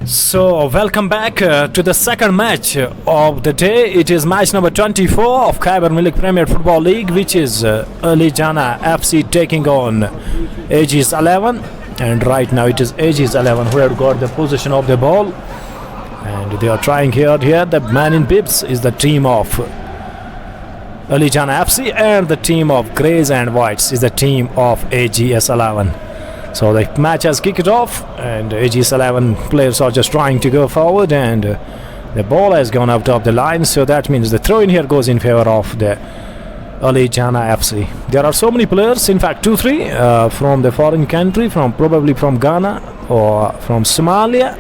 So, welcome back to the second match of the day. It is match number 24 of Khyber Milk Premier Football League, which is Ali Jana FC taking on Aegis 11. And right now it is Aegis 11 who have got the possession of the ball. And they are trying here. The man in bibs is the team of Ali Jana FC, and the team of Greys and Whites is the team of Aegis 11. So the match has kicked off, and Aegis 11 players are just trying to go forward, and the ball has gone out of the line. So that means the throw in here goes in favor of the Ali Jana FC. There are so many players, in fact 2-3 from the foreign country, probably from Ghana or from Somalia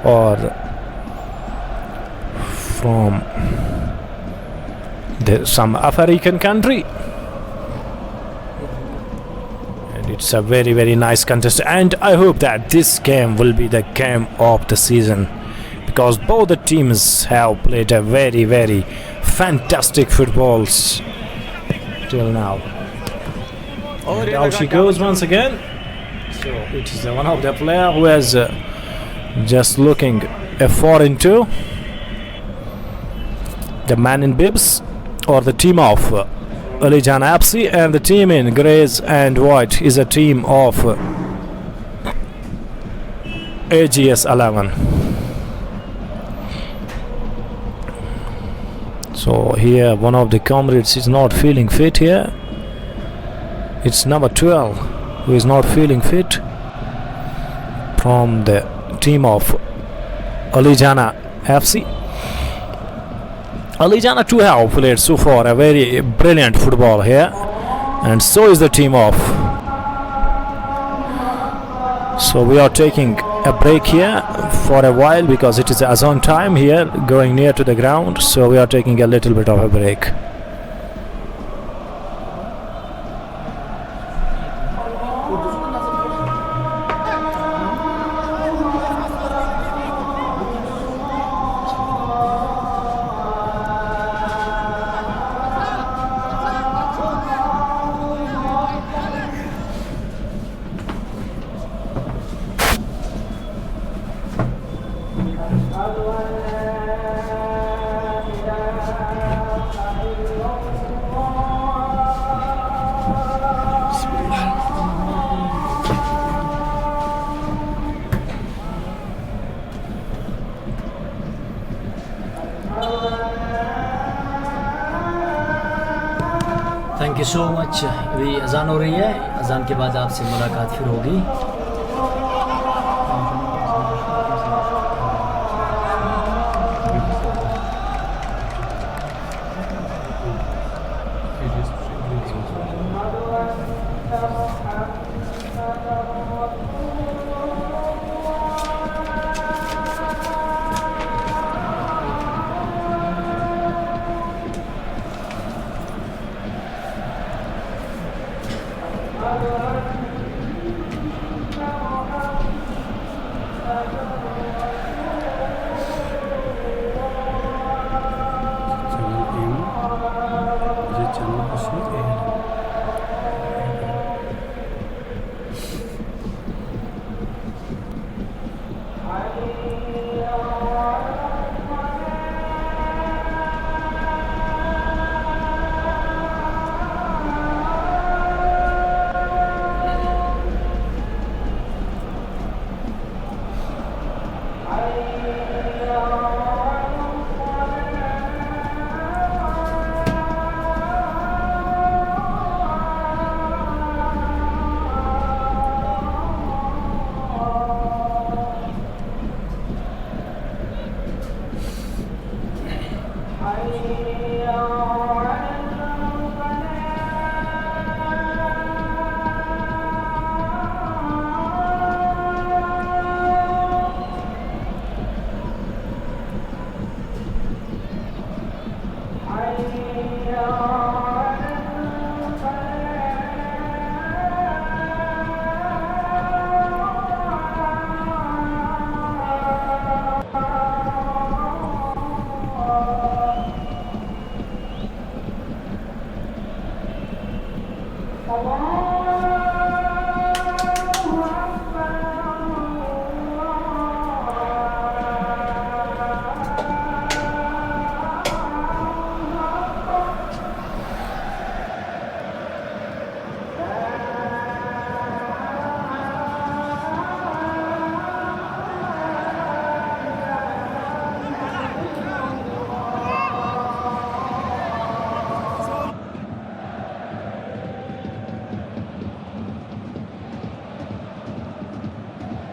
or from some African country. It's a very, very nice contest, and I hope that this game will be the game of the season, because both the teams have played a very, very fantastic footballs till now. And out she goes once again. So it is one of the player who has just looking a 4-2. The man in bibs, or the team of Ali Jana FC, and the team in Greys and White is a team of Aegis 11. So here one of the comrades is not feeling fit here. It's number 12 who is not feeling fit from the team of Ali Jana FC. Ali Jana too have played so far a very brilliant football here, and so is the team of. So we are taking a break here for a while because it is azan time here, going near to the ground. So we are taking a little bit of a break. Thank you so much. अभी अजान हो रही है, अजान के बाद आपसे मुलाकात फिर होगी।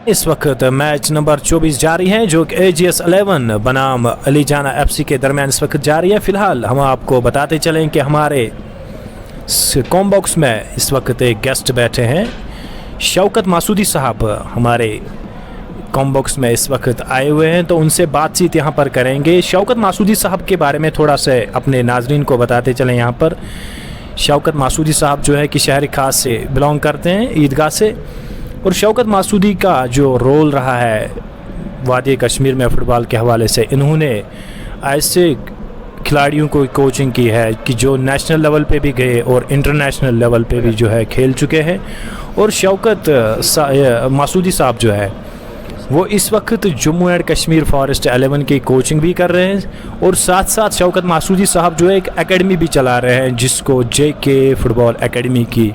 इस वक्त मैच नंबर 24 जारी है जो कि AGS 11 बनाम अलीजाना FC के दरमियान इस वक्त जारी है। फिलहाल हम आपको बताते चलें कि हमारे कॉम बॉक्स में इस वक्त एक गेस्ट बैठे हैं, शौकत मासूदी साहब हमारे कॉम बॉक्स में इस वक्त आए हुए हैं, तो उनसे बातचीत यहाँ पर करेंगे। शौकत मासूदी साहब के बारे में थोड़ा सा अपने नाजरीन को बताते चलें। यहाँ पर शौकत मासूदी साहब जो है कि शहर खास से बिलोंग करते हैं, ईदगाह से, और शौकत मासूदी का जो रोल रहा है वादी कश्मीर में फ़ुटबॉल के हवाले से, इन्होंने ऐसे खिलाड़ियों को कोचिंग की है कि जो नेशनल लेवल पे भी गए और इंटरनेशनल लेवल पे भी जो है खेल चुके हैं। और शौकत मासूदी साहब जो है वो इस वक्त जम्मू एंड कश्मीर फॉरेस्ट 11 की कोचिंग भी कर रहे हैं, और साथ साथ शौकत मासूदी साहब जो है एक एकेडमी भी चला रहे हैं जिसको JK फुटबॉल एकेडमी की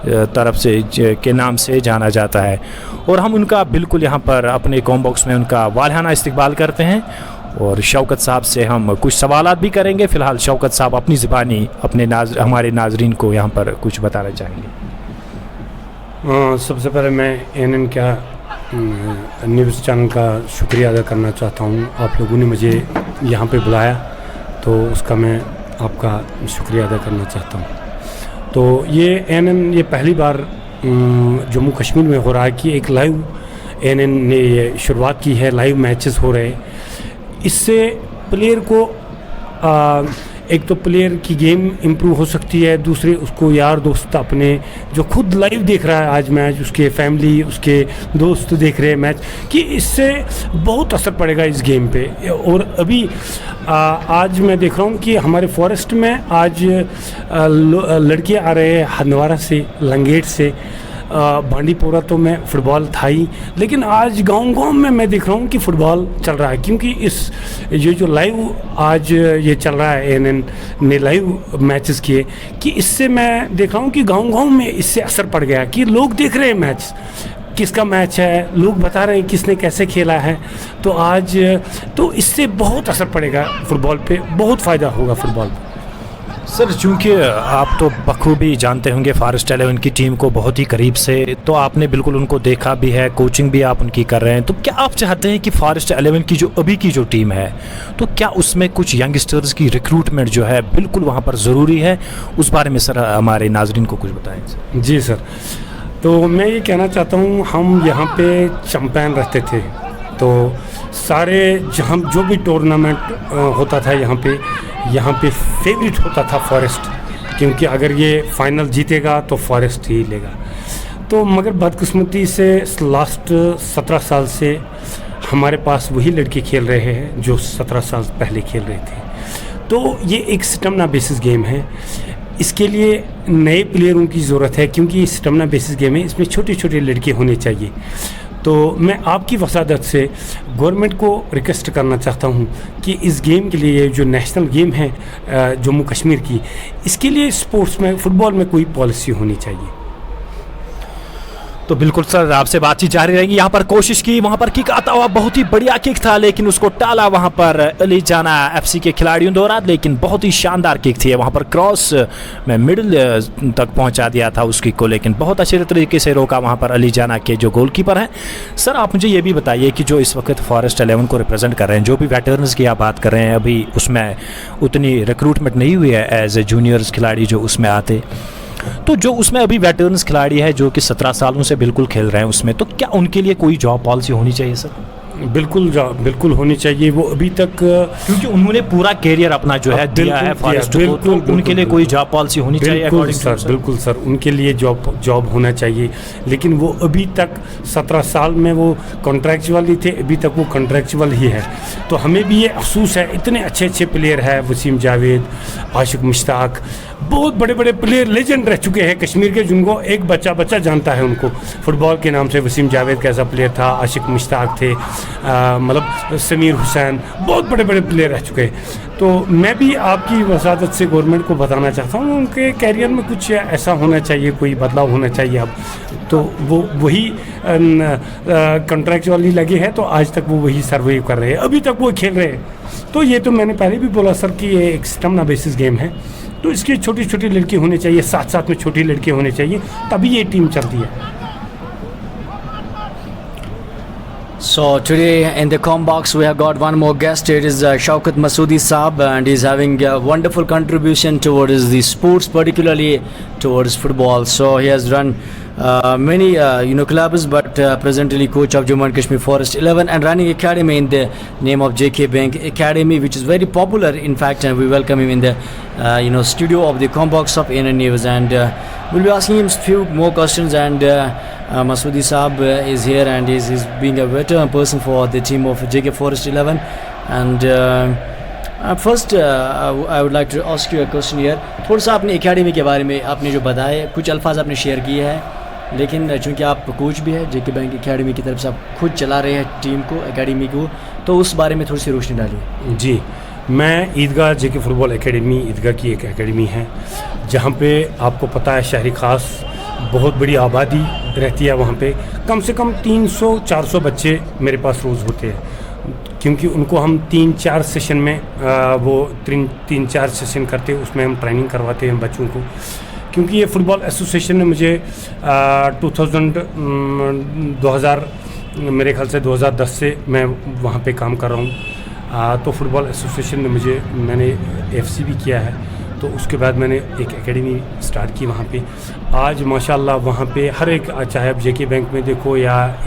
तरफ से के नाम से जाना जाता है। और हम उनका बिल्कुल यहाँ पर अपने कॉम बॉक्स में उनका वालहाना इस्तकबाल करते हैं और शौकत साहब से हम कुछ सवालात भी करेंगे। फ़िलहाल शौकत साहब अपनी ज़बानी अपने हमारे नाजरीन को यहाँ पर कुछ बताना चाहेंगे। सबसे पहले मैं NN क्या न्यूज़ चैनल का शुक्रिया अदा करना चाहता हूँ। आप लोगों ने मुझे यहाँ पे बुलाया तो उसका मैं आपका शुक्रिया अदा करना चाहता हूँ। तो ये NN ये पहली बार जम्मू कश्मीर में हो रहा है कि एक लाइव NN ने ये शुरुआत की है, लाइव मैचेस हो रहे हैं। इससे प्लेयर को एक तो प्लेयर की गेम इम्प्रूव हो सकती है, दूसरे उसको यार दोस्त अपने जो खुद लाइव देख रहा है आज मैच, उसके फैमिली उसके दोस्त देख रहे हैं मैच, कि इससे बहुत असर पड़ेगा इस गेम पे। और अभी आज मैं देख रहा हूँ कि हमारे फॉरेस्ट में आज लड़के आ रहे हैं हंदवारा से, लंगेट से, बांडीपोरा तो में फ़ुटबॉल था ही, लेकिन आज गांव-गांव में मैं देख रहा हूँ कि फ़ुटबॉल चल रहा है, क्योंकि ये जो लाइव आज ये चल रहा है NN ने लाइव मैचेस किए, कि इससे मैं देख रहा हूँ कि गांव-गांव में इससे असर पड़ गया कि लोग देख रहे हैं मैच, किसका मैच है, लोग बता रहे हैं किसने कैसे खेला है। तो आज तो इससे बहुत असर पड़ेगा फ़ुटबॉल पे, बहुत फ़ायदा होगा फ़ुटबॉल पे। सर, चूँकि आप तो बखूबी जानते होंगे फॉरेस्ट 11 की टीम को बहुत ही करीब से, तो आपने बिल्कुल उनको देखा भी है, कोचिंग भी आप उनकी कर रहे हैं, तो क्या आप चाहते हैं कि फॉरेस्ट 11 की जो अभी की जो टीम है, तो क्या उसमें कुछ यंगस्टर्स की रिक्रूटमेंट जो है बिल्कुल वहाँ पर ज़रूरी है? उस बारे में सर हमारे नाजरीन को कुछ बताएं। जी सर, तो मैं ये कहना चाहता हूँ, हम यहाँ पे चैम्पियन रहते थे, तो सारे जहाँ जो भी टूर्नामेंट होता था यहाँ पे फेवरेट होता था फॉरेस्ट, क्योंकि अगर ये फाइनल जीतेगा तो फॉरेस्ट ही लेगा। तो मगर बदकिस्मती से लास्ट 17 साल से हमारे पास वही लड़के खेल रहे हैं जो 17 साल पहले खेल रहे थे। तो ये एक स्टेमिना बेसिस गेम है, इसके लिए नए प्लेयरों की ज़रूरत है, क्योंकि ये स्टेमिना बेसिस गेम है, इसमें छोटे छोटे लड़के होने चाहिए। तो मैं आपकी वसादत से गवर्नमेंट को रिक्वेस्ट करना चाहता हूँ कि इस गेम के लिए जो नेशनल गेम है जम्मू कश्मीर की, इसके लिए स्पोर्ट्स में फ़ुटबॉल में कोई पॉलिसी होनी चाहिए। तो बिल्कुल सर, आपसे बातचीत जारी रहेगी। यहाँ पर कोशिश की, वहाँ पर किक आता हुआ बहुत ही बढ़िया किक था, लेकिन उसको टाला वहाँ पर अलीजाना FC के खिलाड़ियों द्वारा, लेकिन बहुत ही शानदार किक थी। वहाँ पर क्रॉस में मिडिल तक पहुँचा दिया था उस किक को, लेकिन बहुत अच्छे तरीके से रोका वहाँ पर अलीजाना के जो गोलकीपर हैं। सर, आप मुझे ये भी बताइए कि जो इस वक्त फॉरेस्ट 11 को रिप्रेजेंट कर रहे हैं, जो भी वेटरन्स की आप बात कर रहे हैं, अभी उसमें उतनी रिक्रूटमेंट नहीं हुई है एज ए जूनियर्स खिलाड़ी जो उसमें आते, तो जो उसमें अभी वेटरन्स खिलाड़ी है जो कि 17 सालों से बिल्कुल खेल रहे हैं उसमें, तो क्या उनके लिए कोई जॉब पॉलिसी होनी चाहिए सर? बिल्कुल होनी चाहिए। वो अभी तक, क्योंकि उन्होंने पूरा कैरियर अपना जो है दिया है फॉरेस्ट को, तो उनके लिए कोई जॉब पॉलिसी होनी चाहिए। बिल्कुल सर, उनके लिए जॉब होना चाहिए, लेकिन वो अभी तक 17 साल में वो कॉन्ट्रैक्चुअल ही थे, अभी तक वो कॉन्ट्रैक्चुअल ही है। तो हमें भी ये अफसोस है, इतने अच्छे प्लेयर है, वसीम जावेद, आशिक मुश्ताक, बहुत बड़े बड़े प्लेयर लेजेंड रह चुके हैं कश्मीर के, जिनको एक बच्चा जानता है उनको फुटबॉल के नाम से। वसीम जावेद कैसा प्लेयर था, आशिक मुश्ताक थे, मतलब समीर हुसैन, बहुत बड़े बड़े प्लेयर रह चुके हैं। तो मैं भी आपकी वसादत से गवर्नमेंट को बताना चाहता हूँ, उनके कैरियर में कुछ ऐसा होना चाहिए, कोई बदलाव होना चाहिए। अब तो वो वही कॉन्ट्रैक्चुअली लगे हैं, तो आज तक वो वही सर्वाइव कर रहे हैं, अभी तक वो खेल रहे हैं। तो ये तो मैंने पहले भी बोला सर कि ये एक स्टेमिना बेसिस गेम है, तो इसकी छोटी लड़की होने चाहिए, साथ में छोटी लड़के होने चाहिए, तभी ये टीम चलती है। So today in the com box we have got one more guest. It is Shaukat Masoodi Saab, and he's having a wonderful contribution towards the sports, particularly towards football. So he has run many clubs, but presently coach of Jammu and Kashmir Forest 11 and running academy in the name of JK Bank Academy, which is very popular in fact, and we welcome him in the studio of the com box of ANN News, and we'll be asking him few more questions. And Masoodi Saab is here, and he's being a veteran person for the team of JK Forest 11. And first I would like to ask you a question here. थोड़ा सा अपनी academy के बारे में आपने जो बताया, कुछ अल्फाज आपने शेयर किए हैं, लेकिन चूँकि आप कोच भी है JK बैंक एकेडमी की तरफ से, आप खुद चला रहे हैं टीम को, एकेडमी को, तो उस बारे में थोड़ी सी रोशनी डालिए। जी, मैं ईदगाह JK फुटबॉल एकेडमी, ईदगाह की एक एकेडमी है जहाँ पे आपको पता है शहरी ख़ास बहुत बड़ी आबादी रहती है। वहाँ पे कम से कम 300-400 बच्चे मेरे पास रोज़ होते हैं, क्योंकि उनको हम 3-4 सेशन में वो 3-4 सेशन करते हैं, उसमें हम ट्रेनिंग करवाते हैं बच्चों को। क्योंकि ये फुटबॉल एसोसिएशन ने मुझे 2000 मेरे ख्याल से 2010 से मैं वहाँ पे काम कर रहा हूँ। तो फुटबॉल एसोसिएशन ने मैंने FC भी किया है, तो उसके बाद मैंने एक एकेडमी स्टार्ट की वहाँ पे। आज माशाल्लाह वहाँ पे हर एक, चाहे आप JK बैंक में देखो या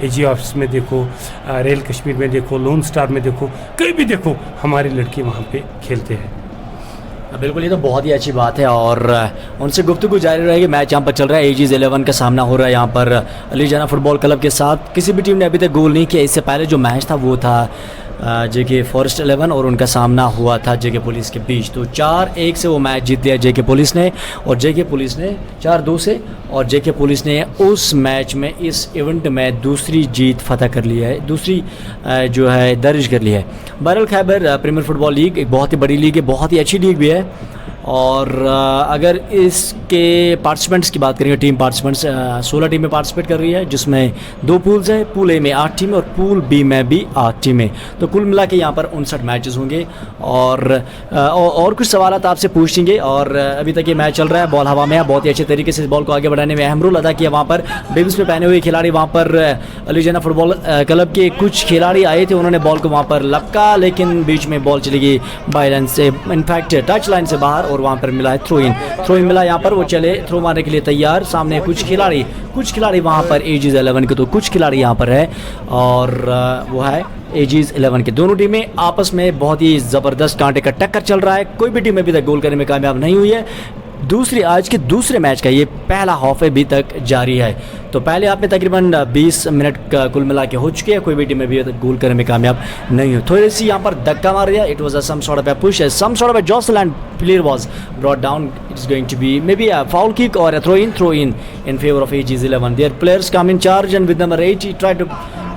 AG ऑफिस में देखो, रेल कश्मीर में देखो, लोन स्टार में देखो, कहीं भी देखो, हमारे लड़के वहाँ पे खेलते हैं। बिल्कुल, ये तो बहुत ही अच्छी बात है, और उनसे गुफ्तगू जारी रहेगी। मैच यहाँ पर चल रहा है, AG's 11 का सामना हो रहा है यहाँ पर अली जाना फुटबॉल क्लब के साथ। किसी भी टीम ने अभी तक गोल नहीं किया। इससे पहले जो मैच था वो था JK फॉरेस्ट 11 और उनका सामना हुआ था JK पुलिस के बीच। तो 4-1 से वो मैच जीत लिया JK पुलिस ने, और JK पुलिस ने 4-2 से, और JK पुलिस ने उस मैच में, इस इवेंट में दूसरी जीत फतह कर ली है, दूसरी जो है दर्ज कर ली है। बहरहाल खैबर प्रीमियर फुटबॉल लीग एक बहुत ही बड़ी लीग है, बहुत ही अच्छी लीग भी है। और अगर इसके पार्टिसिपेंट्स की बात करेंगे, टीम पार्टिसिपेंट्स 16 टीमें पार्टिसिपेट कर रही है, जिसमें 2 पूल्स हैं, पूल A में 8 टीमें और पूल B में भी 8 टीमें। तो कुल मिला के यहाँ पर 59 मैचेस होंगे, और कुछ सवाल आपसे पूछेंगे। और अभी तक ये मैच चल रहा है, बॉल हवा में है, बहुत ही अच्छे तरीके से इस बॉल को आगे बढ़ाने में अहम रोल अदा किया। वहाँ पर बेबीज में पहने हुए खिलाड़ी, वहाँ पर अली जाना फुटबॉल क्लब के कुछ खिलाड़ी आए थे, उन्होंने बॉल को वहाँ पर लपका, लेकिन बीच में बॉल चली गई बाई लाइन से, इनफैक्ट टच लाइन से बाहर, और वहाँ पर मिला है थ्रो इन मिला यहाँ पर। वो चले थ्रो मारने के लिए तैयार, सामने कुछ खिलाड़ी वहाँ पर AG's 11 के, तो कुछ खिलाड़ी यहाँ पर है, और वो है AG's 11 के। दोनों टीमें आपस में बहुत ही ज़बरदस्त कांटे का टक्कर चल रहा है। कोई भी टीम अभी तक गोल करने में कामयाब नहीं हुई है। आज के दूसरे मैच का ये पहला हाफ अभी तक जारी है। तो पहले हाफ में तकरीबन 20 मिनट का कुल मिला के हो चुके हैं, कोई भी टीम अभी तक गोल करने में कामयाब नहीं हुई। थोड़ी सी यहाँ पर धक्का मार दिया, it was a some sort of a push, some sort of a jostle and player was brought down. It is going to be may be a foul kick और a throw in favour of AG's 11. Their players come in charge, and with number 8 he tried to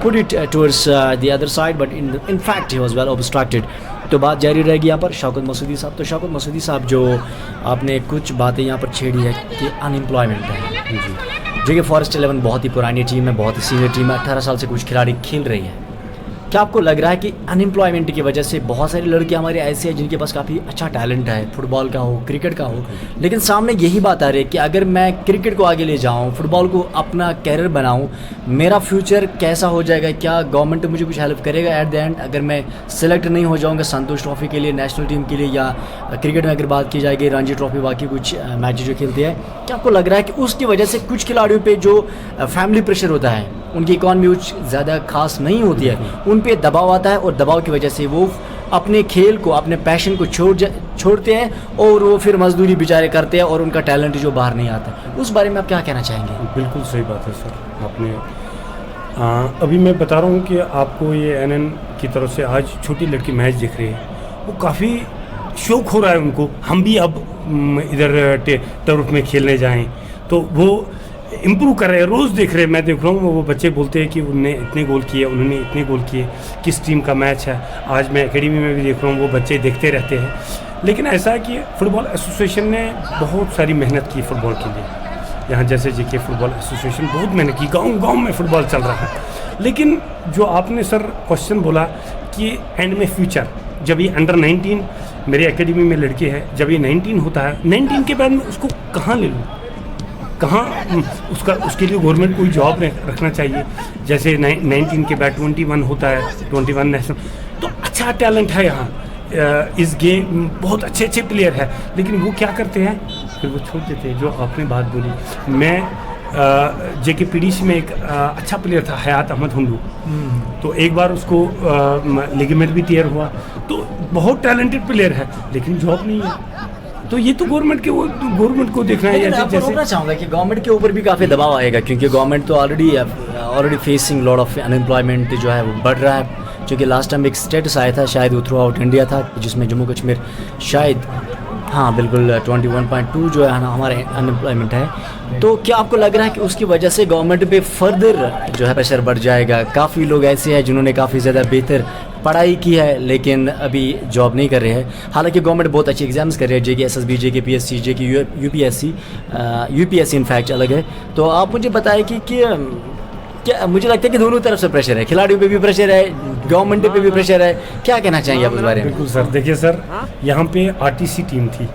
put it towards the other side, but in fact he was well obstructed. तो बात जारी रहेगी यहाँ पर शौकत मसूदी साहब। तो शौकत मसूदी साहब, जो आपने कुछ बातें यहाँ पर छेड़ी है कि अनएम्प्लॉयमेंट है, JK फॉरेस्ट 11 बहुत ही पुरानी टीम है, बहुत ही सीनियर टीम है, 18 साल से कुछ खिलाड़ी खेल रही है। क्या आपको लग रहा है कि अनएम्प्लॉयमेंट की वजह से बहुत सारे लड़के हमारे ऐसे हैं जिनके पास काफ़ी अच्छा टैलेंट है, फुटबॉल का हो, क्रिकेट का हो, लेकिन सामने यही बात आ रही है कि अगर मैं क्रिकेट को आगे ले जाऊं, फुटबॉल को अपना कैरियर बनाऊं, मेरा फ्यूचर कैसा हो जाएगा? क्या गवर्नमेंट मुझे कुछ हेल्प करेगा एट द एंड अगर मैं सेलेक्ट नहीं हो जाऊँगा संतोष ट्रॉफी के लिए, नेशनल टीम के लिए, या क्रिकेट में अगर बात की जाएगी रणजी ट्रॉफी, बाकी कुछ मैच जो खेलते हैं, क्या आपको लग रहा है कि उसकी वजह से कुछ खिलाड़ियों पर जो फैमिली प्रेशर होता है, उनकी इकॉनमी कुछ ज़्यादा खास नहीं होती है, उन पे दबाव आता है, और दबाव की वजह से वो अपने खेल को, अपने पैशन को छोड़ते हैं, और वो फिर मजदूरी बेचारे करते हैं, और उनका टैलेंट जो बाहर नहीं आता। उस बारे में आप क्या कहना चाहेंगे? बिल्कुल सही बात है सर, आपने अभी मैं बता रहा हूँ कि आपको ये ANN की तरफ से आज छोटी लड़की मैच देख रही है, वो काफ़ी शौक हो रहा है उनको, हम भी अब इधर टर्फ में खेलने जाएँ, तो वो इम्प्रूव कर रहे हैं, रोज़ देख रहे हैं। मैं देख रहा हूँ वो बच्चे बोलते हैं कि उन्होंने इतने गोल किए, उन्होंने इतने गोल किए, किस टीम का मैच है। आज मैं एकेडमी में भी देख रहा हूँ, वो बच्चे देखते रहते हैं। लेकिन ऐसा है कि फुटबॉल एसोसिएशन ने बहुत सारी मेहनत की फुटबॉल के लिए। यहाँ जैसे JK फुटबॉल एसोसिएशन बहुत मेहनत की, गाँव में फुटबॉल चल रहा है। लेकिन जो आपने सर क्वेश्चन बोला कि एंड में फ्यूचर, जब ये अंडर 19 मेरे एकेडमी में लड़के हैं, जब ये 19 होता है, 19 के बाद मैं उसको कहाँ ले लूँ, कहाँ उसका उसके लिए गवर्नमेंट कोई जॉब रखना चाहिए। जैसे 19 के बाद 21 होता है, 21 नेशनल, तो अच्छा टैलेंट है यहाँ इस गेम, बहुत अच्छे अच्छे प्लेयर है, लेकिन वो क्या करते हैं फिर वो छोड़ देते हैं। जो आपने बात बोली, मैं JKPDC में एक अच्छा प्लेयर था हयात अहमद हुंडू, तो एक बार उसको लिगामेंट भी टीयर हुआ, तो बहुत टैलेंटेड प्लेयर है लेकिन जॉब नहीं है। तो ये तो गवर्नमेंट को देखना है। लेकिन आपको रोकना चाहूँगा कि गवर्नमेंट के ऊपर भी काफ़ी दबाव आएगा, क्योंकि गवर्नमेंट तो already facing lot of unemployment जो है वो बढ़ रहा है। क्योंकि लास्ट टाइम एक स्टेटस आया था, शायद वो थ्रू आउट इंडिया था, जिसमें जम्मू कश्मीर शायद, हाँ बिल्कुल 21.2 जो है ना हमारे अनएम्प्लॉयमेंट है। तो क्या आपको लग रहा है कि उसकी वजह से गवर्नमेंट पे फर्दर जो है प्रेशर बढ़ जाएगा? काफ़ी लोग ऐसे हैं जिन्होंने काफ़ी ज़्यादा बेहतर पढ़ाई की है लेकिन अभी जॉब नहीं कर रहे हैं। हालांकि गवर्नमेंट बहुत अच्छे एग्जाम्स कर रहे हैं, JK SSB, JK PSC, JK UPSC in fact अलग है। तो आप मुझे बताएं कि क्या मुझे लगता है कि दोनों तरफ से प्रेशर है, खिलाड़ियों पे भी प्रेशर है, गवर्नमेंट पे भी प्रेशर है। क्या कहना चाहेंगे आप इस बारे में? बिल्कुल सर, देखिए सर, यहाँ पे RTC टीम थी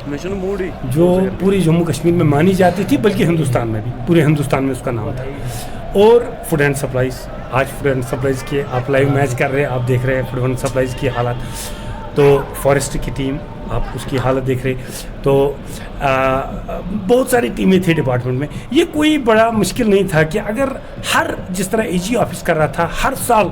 जो पूरी जम्मू कश्मीर में मानी जाती थी, बल्कि हिंदुस्तान में भी, पूरे हिंदुस्तान में उसका नाम था। और फूड एंड सप्लाईज, आज फूड एंड सप्लाईज के आप लाइव मैच कर रहे हैं, आप देख रहे हैं फूड एंड सप्लाईज की हालत। तो फॉरेस्ट की टीम, आप उसकी हालत देख रहे। तो बहुत सारी टीमें थी डिपार्टमेंट में। ये कोई बड़ा मुश्किल नहीं था कि अगर हर, जिस तरह AG ऑफिस कर रहा था, हर साल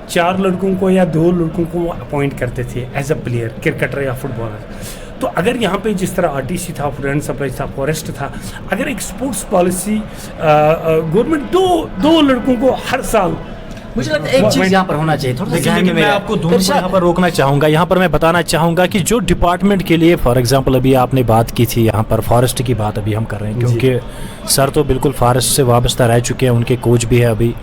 4 लड़कों को या 2 लड़कों को वो अपॉइंट करते थे एज अ प्लेयर, क्रिकेटर या फुटबॉलर। तो अगर यहाँ पे जिस तरह RTC था, फूड एंड सप्लाई था, फॉरेस्ट था, अगर एक स्पोर्ट्स पॉलिसी गवर्नमेंट दो लड़कों को हर साल, मुझे लगता है एक चीज़ यहाँ पर होना चाहिए, थोड़ा सा मैं आपको दोनों को यहाँ पर रोकना चाहूँगा। यहाँ पर मैं बताना चाहूँगा कि जो डिपार्टमेंट के लिए, फॉर एग्जांपल अभी आपने बात की थी यहाँ पर फॉरेस्ट की बात अभी हम कर रहे हैं, क्योंकि सर तो बिल्कुल फॉरेस्ट से वाबस्ता रह चुके हैं, उनके कोच भी है अभी।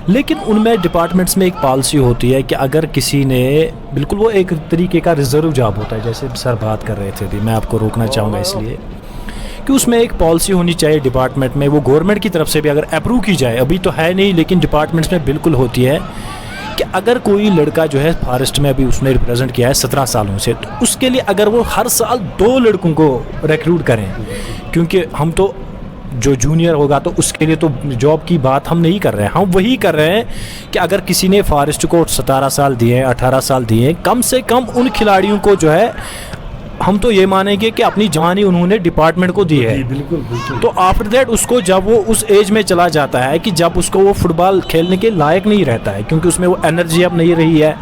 लेकिन उनमें डिपार्टमेंट्स में एक पॉलिसी होती है कि अगर किसी ने, बिल्कुल वो एक तरीके का रिजर्व जॉब होता है, जैसे सर बात कर रहे थे अभी, मैं आपको रोकना चाहूँगा इसलिए कि उसमें एक पॉलिसी होनी चाहिए डिपार्टमेंट में, वो गवर्नमेंट की तरफ से भी अगर अप्रूव की जाए, अभी तो है नहीं लेकिन डिपार्टमेंट्स में बिल्कुल होती है कि अगर कोई लड़का जो है फॉरेस्ट में अभी उसने रिप्रेजेंट किया है 17 सालों से, तो उसके लिए अगर वो हर साल 2 लड़कों को रिक्रूट करें, क्योंकि हम तो जो जूनियर होगा तो उसके लिए तो जॉब की बात हम नहीं कर रहे हैं, हम वही कर रहे हैं कि अगर किसी ने फॉरेस्ट को 17 साल दिए, 18 साल दिए, कम से कम उन खिलाड़ियों को जो है, हम तो ये मानेंगे कि अपनी जवानी उन्होंने डिपार्टमेंट को दी है। बिल्कुल बिल्कुल। तो आफ्टर दैट उसको जब वो उस एज में चला जाता है कि जब उसको वो फुटबॉल खेलने के लायक नहीं रहता है, क्योंकि उसमें वो एनर्जी अब नहीं रही है,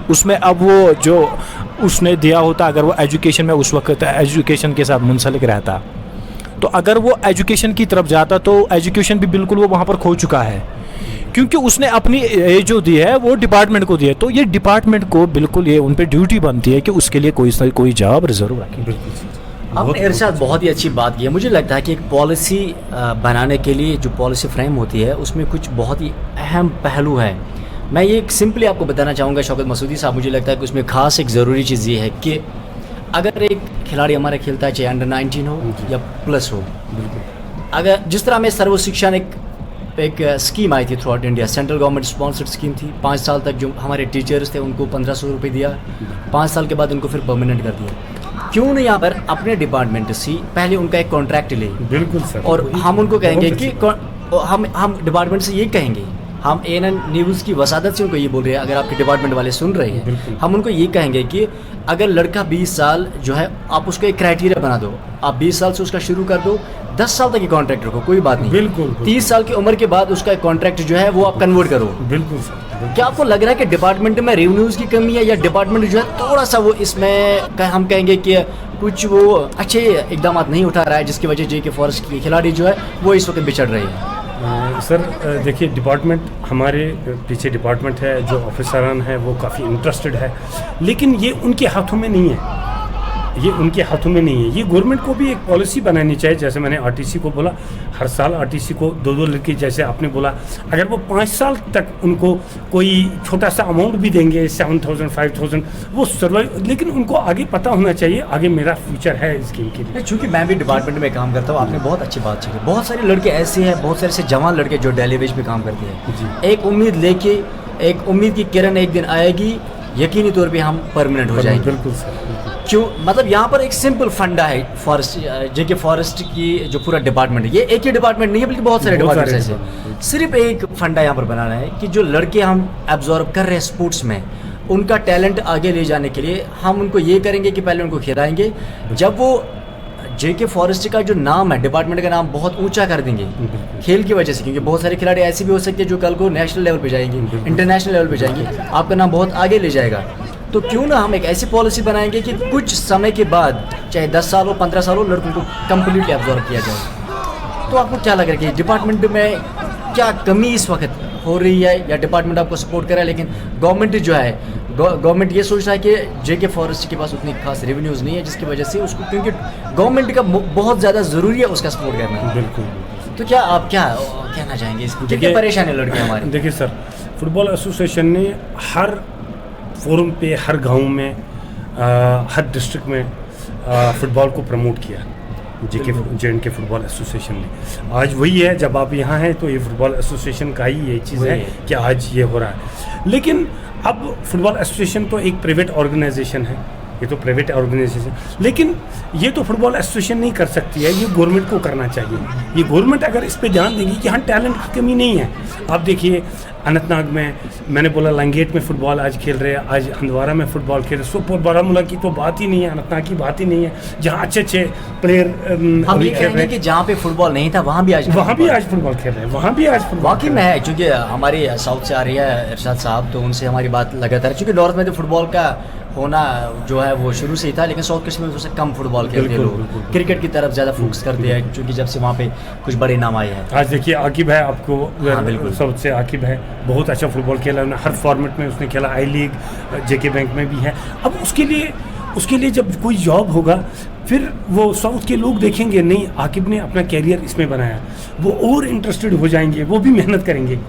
उसमें अब वो जो उसने दिया होता, अगर वो एजुकेशन में उस वक्त एजुकेशन के साथ मुंसलिक रहता, तो अगर वो एजुकेशन की तरफ जाता तो एजुकेशन भी बिल्कुल वो वहाँ पर खो चुका है, क्योंकि उसने अपनी एज जो दी है वो डिपार्टमेंट को दी है। तो ये डिपार्टमेंट को बिल्कुल ये उन पे ड्यूटी बनती है कि उसके लिए कोई जॉब रिजर्व रखे। आपने इरशाद बहुत ही अच्छी बात की है। मुझे लगता है कि एक पॉलिसी बनाने के लिए जो पॉलिसी फ्रेम होती है उसमें कुछ बहुत ही अहम पहलू है। मैं ये सिंपली आपको बताना चाहूँगा शौकत मसूदी साहब, मुझे लगता है कि उसमें खास एक ज़रूरी चीज़ ये है कि अगर एक खिलाड़ी हमारा खेलता है, चाहे अंडर 19 हो या प्लस हो, अगर जिस तरह हमें सर्व शिक्षा ने एक स्कीम आई थी through out India, central government sponsored scheme थी, 5 साल तक जो हमारे टीचर्स थे उनको 1500 रुपये दिया, 5 साल के बाद उनको फिर परमानेंट कर दिया। क्यों नहीं यहाँ पर अपने डिपार्टमेंट से पहले उनका एक कॉन्ट्रैक्ट ले? बिल्कुल सर। और हम उनको कहेंगे कि हम डिपार्टमेंट से ये कहेंगे, हम ANN न्यूज़ की वसादत से उनको ये बोल रहे हैं, अगर आपके डिपार्टमेंट वाले सुन रहे हैं, हम उनको ये कहेंगे कि अगर लड़का 20 साल जो है, आप उसको एक क्राइटेरिया बना दो, आप 20 साल से उसका शुरू कर दो, 10 साल तक की कॉन्ट्रैक्ट रखो, कोई बात नहीं, बिल्कुल 30 साल की उम्र के बाद उसका कॉन्ट्रैक्ट जो है वो आप कन्वर्ट करो। बिल्कुल सर। क्या आपको लग रहा है कि डिपार्टमेंट में रेवेन्यूज़ की कमी है, या डिपार्टमेंट जो है थोड़ा सा वो इसमें हम कहेंगे कि कुछ वो अच्छे इकदाम नहीं उठा रहा है, जिसकी वजह JK फॉरेस्ट के खिलाड़ी जो है वो इस वक्त बिछड़ रहे हैं? सर देखिए, डिपार्टमेंट, हमारे पीछे डिपार्टमेंट है, जो ऑफिसरान है वो काफ़ी इंटरेस्टेड है, लेकिन ये उनके हाथों में नहीं है, ये उनके हाथों में नहीं है। ये गवर्नमेंट को भी एक पॉलिसी बनानी चाहिए। जैसे मैंने RTC को बोला, हर साल RTC को 2 लड़के, जैसे आपने बोला, अगर वो 5 साल तक उनको कोई छोटा सा अमाउंट भी देंगे, 7000 5000, वो सर्वाइव, लेकिन उनको आगे पता होना चाहिए आगे मेरा फ्यूचर है इस गेम के लिए। चूँकि मैं भी डिपार्टमेंट में काम करता हूँ, आपने बहुत अच्छी बात की। बहुत सारे लड़के ऐसे हैं, बहुत सारे ऐसे जवान लड़के जो डेली वेज पे काम करते हैं, एक उम्मीद लेके, एक उम्मीद की किरण एक दिन आएगी यकीनी तौर पे हम परमानेंट हो जाएंगे। बिल्कुल सर, बिल्कुल। क्यों, मतलब यहाँ पर एक सिंपल फंडा है फॉरेस्ट, जेके फॉरेस्ट की जो पूरा डिपार्टमेंट है, ये एक ही डिपार्टमेंट नहीं है बल्कि बहुत सारे बहुत सारे डिपार्टमेंट हैं। सिर्फ एक फंडा यहाँ पर बनाना है कि जो लड़के हम एब्जॉर्ब कर रहे हैं स्पोर्ट्स में, उनका टैलेंट आगे ले जाने के लिए हम उनको ये करेंगे कि पहले उनको खिलाएंगे, जब वो जेके फॉरेस्ट का जो नाम है, डिपार्टमेंट का नाम बहुत ऊंचा कर देंगे खेल की वजह से, क्योंकि बहुत सारे खिलाड़ी ऐसे भी हो सकते हैं जो कल को नेशनल लेवल पे जाएंगे, इंटरनेशनल लेवल पे जाएंगे, आपका नाम बहुत आगे ले जाएगा। तो क्यों ना हम एक ऐसी पॉलिसी बनाएंगे कि कुछ समय के बाद, चाहे 10 साल हो 15 साल हो, लड़कों को कम्प्लीटली एब्जॉर्व किया जाए। तो आपको क्या लग रहा है कि डिपार्टमेंट में क्या कमी इस वक्त हो रही है, या डिपार्टमेंट आपको सपोर्ट कर रहा है, लेकिन गवर्नमेंट जो है, गवर्नमेंट ये सोच रहा है कि जेके फॉरेस्ट के पास उतनी खास रेवेन्यूज़ नहीं है, जिसकी वजह से उसको, क्योंकि गवर्नमेंट का बहुत ज़्यादा ज़रूरी है उसका सपोर्ट करना। बिल्कुल। तो क्या आप क्या कहना चाहेंगे इसमें, कितने परेशान है लड़के हमारे? देखिए सर, फुटबॉल एसोसिएशन ने हर फोरम पे, हर गांव में, हर डिस्ट्रिक्ट में फुटबॉल को प्रमोट किया, जे.एंड.के फुटबॉल एसोसिएशन ने। आज वही है, जब आप यहाँ हैं तो ये फुटबॉल एसोसिएशन का ही ये चीज़ है कि आज ये हो रहा है। लेकिन अब फुटबॉल एसोसिएशन तो एक प्राइवेट ऑर्गेनाइजेशन है, ये तो प्राइवेट ऑर्गेनाइजेशन, लेकिन ये तो फुटबॉल एसोसिएशन नहीं कर सकती है, ये गवर्नमेंट को करना चाहिए। ये गवर्नमेंट अगर इस पे ध्यान देगी कि हाँ टैलेंट की कमी नहीं है। आप देखिए अनंतनाग में, मैंने बोला लंगेट में फुटबॉल आज खेल रहे हैं, आज हंदवारा में फुटबॉल खेल रहे हैं, सोपोर बारामूला की तो बात ही नहीं है, अनंतनाग की बात ही नहीं है, जहाँ अच्छे अच्छे प्लेयर हम ये कहेंगे कि जहाँ पे फुटबॉल नहीं था वहाँ भी आज फुटबॉल खेल रहे हैं, वहाँ भी आज फुटबॉल वाकई में है। क्योंकि हमारी साउथ से आ रही है इरशाद साहब, तो उनसे हमारी बात लगातार, क्योंकि नॉर्थ में तो फुटबॉल का होना जो है वो शुरू से ही था, लेकिन साउथ कश्मीर में सबसे कम फुटबॉल खेलते हैं लोग, क्रिकेट की तरफ ज़्यादा फोकस करते हैं, क्योंकि जब से वहाँ पे कुछ बड़े नाम आए हैं। आज देखिए आकिब है, आपको बिल्कुल साउथ से आकिब है, बहुत अच्छा फुटबॉल खेला उन्होंने, हर फॉर्मेट में उसने खेला, आई लीग, जेके बैंक में भी है। अब उसके लिए जब कोई जॉब होगा, फिर वो साउथ के लोग देखेंगे नहीं आकिब ने अपना कैरियर इसमें बनाया, वो और इंटरेस्टेड हो जाएंगे, वो भी मेहनत करेंगे,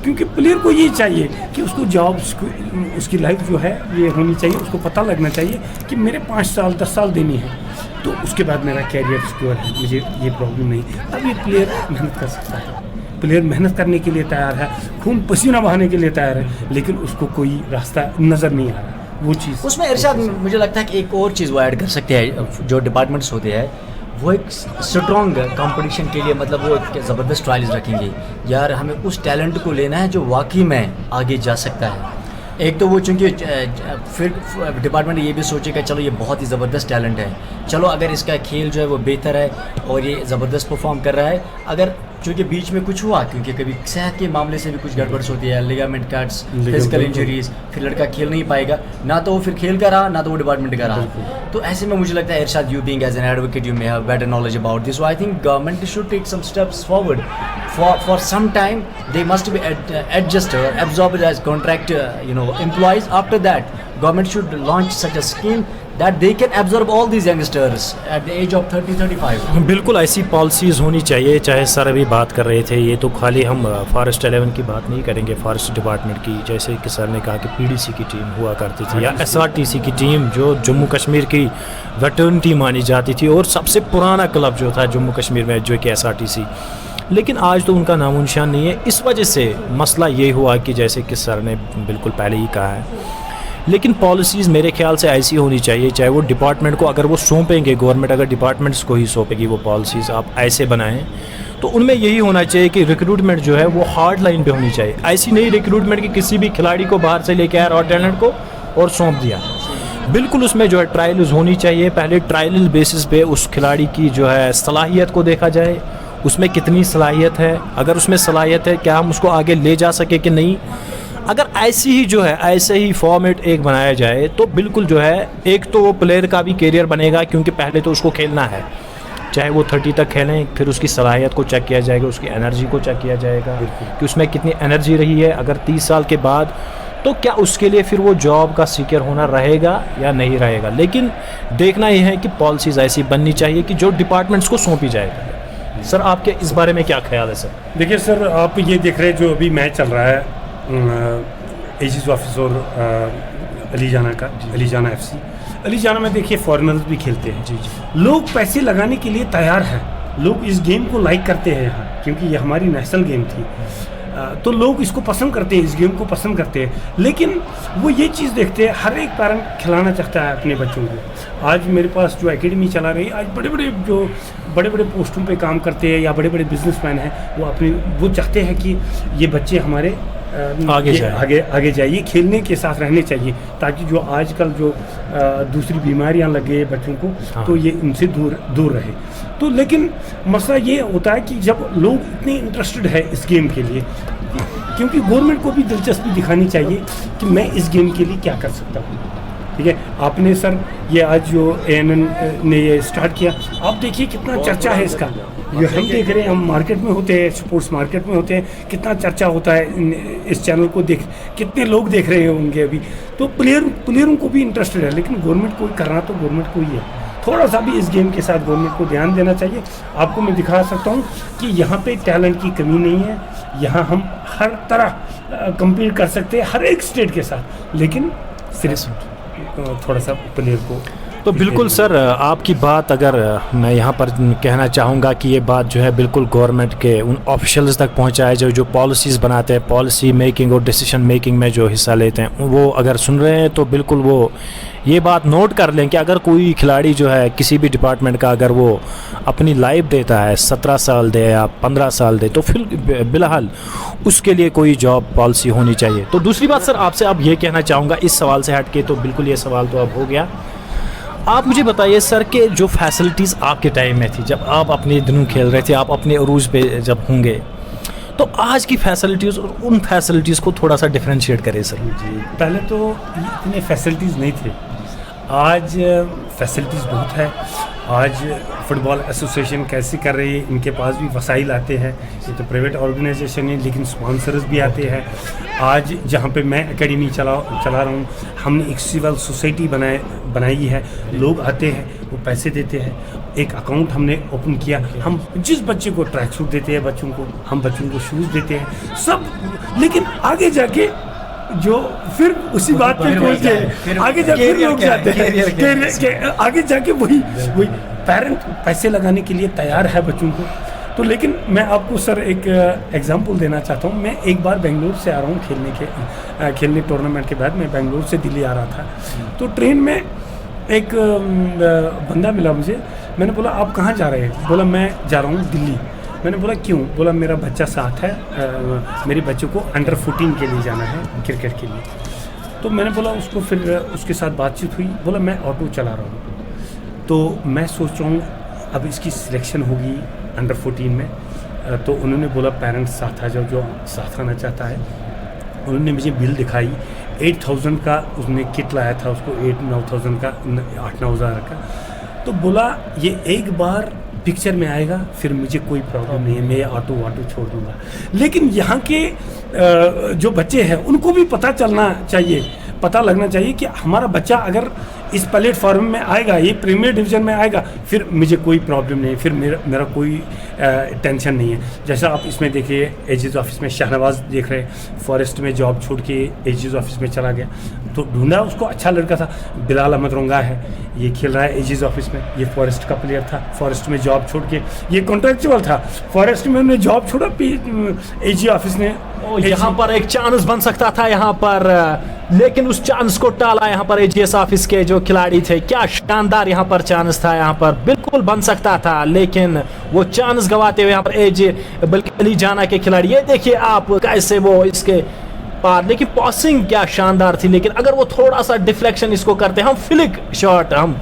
क्योंकि प्लेयर को ये चाहिए कि उसको जॉब, उसकी लाइफ जो है ये होनी चाहिए, उसको पता लगना चाहिए कि मेरे 5 साल 10 साल देनी है, तो उसके बाद मेरा कैरियर सिक्योर है, मुझे ये प्रॉब्लम नहीं। अब ये प्लेयर मेहनत कर सकता है, प्लेयर मेहनत करने के लिए तैयार है, खून पसीना बहाने के लिए तैयार है, लेकिन उसको कोई रास्ता नज़र नहीं आ रहा। वो चीज़ उसमें इरशाद मुझे लगता है कि एक और चीज़ वो ऐड कर सकते हैं, जो डिपार्टमेंट्स होते हैं वो एक स्ट्रॉन्ग कंपटीशन के लिए, मतलब वो एक ज़बरदस्त ट्रायल्स रखेंगे, यार हमें उस टैलेंट को लेना है जो वाकई में आगे जा सकता है। एक तो वो चूँकि फिर डिपार्टमेंट ये भी सोचेगा चलो ये बहुत ही ज़बरदस्त टैलेंट है, चलो अगर इसका खेल जो है वो बेहतर है और ये ज़बरदस्त परफॉर्म कर रहा है, अगर चूँकि बीच में कुछ हुआ, क्योंकि कभी सेहत के मामले से भी कुछ गड़बड़ होती है, लिगामेंट कट्स, फिजिकल इंजरीज, फिर लड़का खेल नहीं पाएगा, ना तो वो फिर खेल का रहा, ना तो वो डिपार्टमेंट का रहा। तो ऐसे में मुझे लगता है Irshad, you being as an advocate, you may have better knowledge about this, so I think government should take some steps forward for some time. They must be adjusted or absorbed as contract employees. After that, government should launch such a scheme that they can absorb all these youngsters at the age of 30-35. बिल्कुल ऐसी policies होनी चाहिए। चाहे sir अभी बात कर रहे थे, ये तो खाली हम फॉरेस्ट 11 की बात नहीं करेंगे, फॉरेस्ट डिपार्टमेंट की, जैसे कि सर ने कहा कि पीडीसी की टीम हुआ करती थी, या एसआरटीसी की टीम जो जम्मू कश्मीर की वेटरन टीम मानी जाती थी, और सबसे पुराना क्लब जो था जम्मू कश्मीर में जो कि एसआरटीसी, लेकिन आज तो उनका नामो निशान नहीं है। इस वजह से मसला ये हुआ कि जैसे कि सर ने बिल्कुल पहले ही कहा है, लेकिन पॉलिसीज़ मेरे ख्याल से ऐसी होनी चाहिए, चाहे वो डिपार्टमेंट को अगर वो सौंपेंगे, गवर्नमेंट अगर डिपार्टमेंट्स को ही सौंपेगी वो पॉलिसीज़, आप ऐसे बनाएं तो उनमें यही होना चाहिए कि रिक्रूटमेंट जो है वो हार्ड लाइन पे होनी चाहिए। ऐसी नहीं रिक्रूटमेंट कि किसी भी खिलाड़ी को बाहर से लेके आया और टैलेंट को और सौंप दिया। बिल्कुल उसमें जो है ट्रायल्स होनी चाहिए, पहले ट्रायल बेसिस पे उस खिलाड़ी की जो है सलाहियत को देखा जाए, उसमें कितनी सलाहियत है, अगर उसमें सलाहियत है क्या हम उसको आगे ले जा सके कि नहीं। अगर ऐसी ही जो है ऐसे ही फॉर्मेट एक बनाया जाए तो बिल्कुल जो है एक तो वो प्लेयर का भी कैरियर बनेगा, क्योंकि पहले तो उसको खेलना है, चाहे वो 30 तक खेलें, फिर उसकी सलाहियत को चेक किया जाएगा, उसकी एनर्जी को चेक किया जाएगा कि उसमें कितनी एनर्जी रही है। अगर 30 साल के बाद तो क्या उसके लिए फिर वो जॉब का सीकर होना रहेगा या नहीं रहेगा। लेकिन देखना यह है कि पॉलिसीज़ ऐसी बननी चाहिए कि जो डिपार्टमेंट्स को सौंपी जाए। सर आपके इस बारे में क्या ख्याल है सर? देखिए सर, आप ये देख रहे हैं जो अभी मैच चल रहा है एजीज ऑफिस और अलीजाना का, अलीजाना एफसी, अलीजाना में देखिए फॉरेनर्स भी खेलते हैं। जी। लोग पैसे लगाने के लिए तैयार हैं, लोग इस गेम को लाइक करते हैं यहाँ, क्योंकि ये हमारी नेशनल गेम थी। तो लोग इसको पसंद करते हैं, इस गेम को पसंद करते हैं, लेकिन वो ये चीज़ देखते हैं, हर एक पेरेंट खिलाना चाहता है अपने बच्चों को। आज मेरे पास जो एकेडमी चला रही है, आज बड़े बड़े पोस्टों पे काम करते हैं या बड़े बड़े बिजनेसमैन हैं, वो चाहते हैं कि ये बच्चे हमारे आगे जाइए, खेलने के साथ रहने चाहिए, ताकि जो आजकल जो दूसरी बीमारियां लगे बच्चों को, तो ये इनसे दूर रहे। तो लेकिन मसला ये होता है कि जब लोग इतने इंटरेस्टेड है इस गेम के लिए, क्योंकि गवर्नमेंट को भी दिलचस्पी दिखानी चाहिए कि मैं इस गेम के लिए क्या कर सकता हूँ। ठीक है, आपने सर ये आज जो ANN ने ये स्टार्ट किया, आप देखिए कितना चर्चा है इसका। ये हम देख रहे हैं, हम मार्केट में होते हैं, स्पोर्ट्स मार्केट में होते हैं, कितना चर्चा होता है इस चैनल को कितने लोग देख रहे होंगे अभी। तो प्लेयरों को भी इंटरेस्टेड है, लेकिन गवर्नमेंट को करना तो गवर्नमेंट को ही है। थोड़ा सा भी इस गेम के साथ गवर्नमेंट को ध्यान देना चाहिए। आपको मैं दिखा सकता हूँ कि यहाँ पे टैलेंट की कमी नहीं है, यहाँ हम हर तरह कम्पीट कर सकते हैं हर एक स्टेट के साथ, लेकिन सिर्फ थोड़ा सा प्लेयर को। तो बिल्कुल सर, आपकी बात अगर मैं यहाँ पर कहना चाहूँगा कि ये बात जो है बिल्कुल गवर्नमेंट के उन ऑफिशियल्स तक पहुँचाए जो पॉलिसीज़ बनाते हैं, पॉलिसी मेकिंग और डिसीजन मेकिंग में जो हिस्सा लेते हैं, वो अगर सुन रहे हैं तो बिल्कुल वो ये बात नोट कर लें कि अगर कोई खिलाड़ी जो है किसी भी डिपार्टमेंट का अगर वो अपनी लाइफ देता है, 17 साल दे या 15 साल दे, तो फिर बिलहाल उसके लिए कोई जॉब पॉलिसी होनी चाहिए। तो दूसरी बात सर, आपसे अब ये कहना चाहूँगा इस सवाल से हट के, तो बिल्कुल ये सवाल तो अब हो गया, आप मुझे बताइए सर कि जो फैसिलिटीज़ आपके टाइम में थी, जब आप अपने दिनों खेल रहे थे, आप अपने अरूज पे जब होंगे, तो आज की फैसिलिटीज़ और उन फैसिलिटीज़ को थोड़ा सा डिफरेंशिएट करें सर। जी, पहले तो इतने फैसिलिटीज़ नहीं थे, आज फैसिलिटीज़ बहुत है। आज फुटबॉल एसोसिएशन कैसे कर रही है, इनके पास भी वसाइल आते हैं, ये तो प्राइवेट ऑर्गेनाइजेशन है, लेकिन स्पॉन्सर्स भी आते हैं। आज जहाँ पे मैं एकेडमी चला रहा हूँ, हमने एक सिविल सोसाइटी बनाई है, लोग आते हैं, वो पैसे देते हैं, एक अकाउंट हमने ओपन किया, हम जिस बच्चे को ट्रैक सूट देते हैं, हम बच्चों को शूज़ देते हैं सब, लेकिन आगे जाके जो फिर उसी बात पे पहुंचते हैं, आगे जाके लोग जाते हैं, आगे जाके वही पेरेंट पैसे लगाने के लिए तैयार है बच्चों को। तो लेकिन मैं आपको सर एक एग्जांपल देना चाहता हूँ। मैं एक बार बेंगलोर से आ रहा हूँ खेलने टूर्नामेंट के बाद मैं बेंगलोर से दिल्ली आ रहा था, तो ट्रेन में एक बंदा मिला मुझे, मैंने बोला आप कहाँ जा रहे हैं? बोला मैं जा रहा हूँ दिल्ली। मैंने बोला क्यों? बोला मेरा बच्चा साथ है, मेरे बच्चे को अंडर 14 के लिए जाना है क्रिकेट के लिए। तो मैंने बोला उसको, फिर उसके साथ बातचीत हुई, बोला मैं ऑटो चला रहा हूँ, तो मैं सोच रहा हूँ अब इसकी सिलेक्शन होगी अंडर 14 में। तो उन्होंने बोला पेरेंट्स साथ आ जाओ, जो साथ आना चाहता है। उन्होंने मुझे बिल दिखाई, 8000 का उसने किट लाया था, उसको 8-9,000 का, 8-9 हज़ार का। तो बोला ये एक बार पिक्चर में आएगा, फिर मुझे कोई प्रॉब्लम नहीं है, मैं ऑटो छोड़ दूंगा। लेकिन यहाँ के जो बच्चे हैं उनको भी पता लगना चाहिए कि हमारा बच्चा अगर इस प्लेटफॉर्म में आएगा, ये प्रीमियर डिवीज़न में आएगा, फिर मुझे कोई प्रॉब्लम नहीं है, फिर मेरा कोई टेंशन नहीं है। जैसा आप इसमें देखिए, एजीज ऑफिस में शहनवाज देख रहे हैं, फॉरेस्ट में जॉब छोड़ के एजीज ऑफिस में चला गया, तो ढूंढा उसको, अच्छा लड़का था। बिलाल अहमद रोंगा है, ये खेल रहा है एजीज ऑफिस में, ये फॉरेस्ट का प्लेयर था, फॉरेस्ट में जॉब छोड़ के, ये कॉन्ट्रैक्चुअल था, फॉरेस्ट में उन्होंने जॉब छोड़ा, एजी ऑफिस ने। यहाँ पर एक चांस बन सकता था यहाँ पर, लेकिन उस चांस को टाला यहाँ पर एजीएस ऑफिस के जो खिलाड़ी थे। क्या शानदार यहाँ पर चांस था, यहाँ पर बिल्कुल बन सकता था, लेकिन वो चांस गवाते हुए यहाँ पर बल्कि अली जाना के खिलाड़ी, ये देखिए आप कैसे वो इसके पार, लेकिन पासिंग क्या शानदार थी। लेकिन अगर वो थोड़ा सा डिफ्लेक्शन इसको करते, हम फ्लिक शॉट हम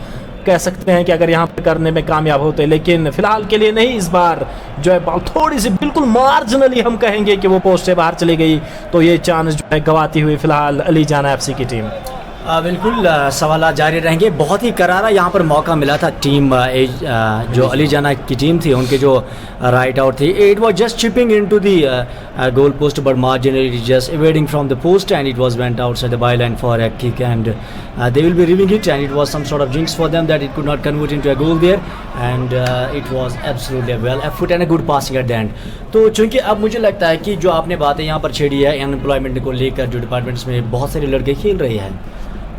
कह सकते हैं कि अगर यहाँ पे करने में कामयाब होते, लेकिन फिलहाल के लिए नहीं। इस बार जो है बॉल थोड़ी सी बिल्कुल मार्जिनली हम कहेंगे कि वो पोस्ट से बाहर चली गई, तो ये चांस जो है गवाती हुई फिलहाल अली जाना एफसी की टीम। बिल्कुल सवाल जारी रहेंगे। बहुत ही करारा यहाँ पर मौका मिला था टीम जो अली जाना की टीम थी, उनके जो राइट आउट थी, it was just chipping into the goal post but marginally just evading from the post and it was went outside the byline for a kick and they will be reviewing it and it was some sort of jinx for them that it could not convert into a goal there and it was absolutely well effort and a good passing at the end। तो चूँकि अब मुझे लगता है कि जो आपने बातें यहाँ पर छेड़ी है अनएम्प्लॉयमेंट को लेकर, जो डिपार्टमेंट्स में बहुत सारे लड़के खेल रहे हैं,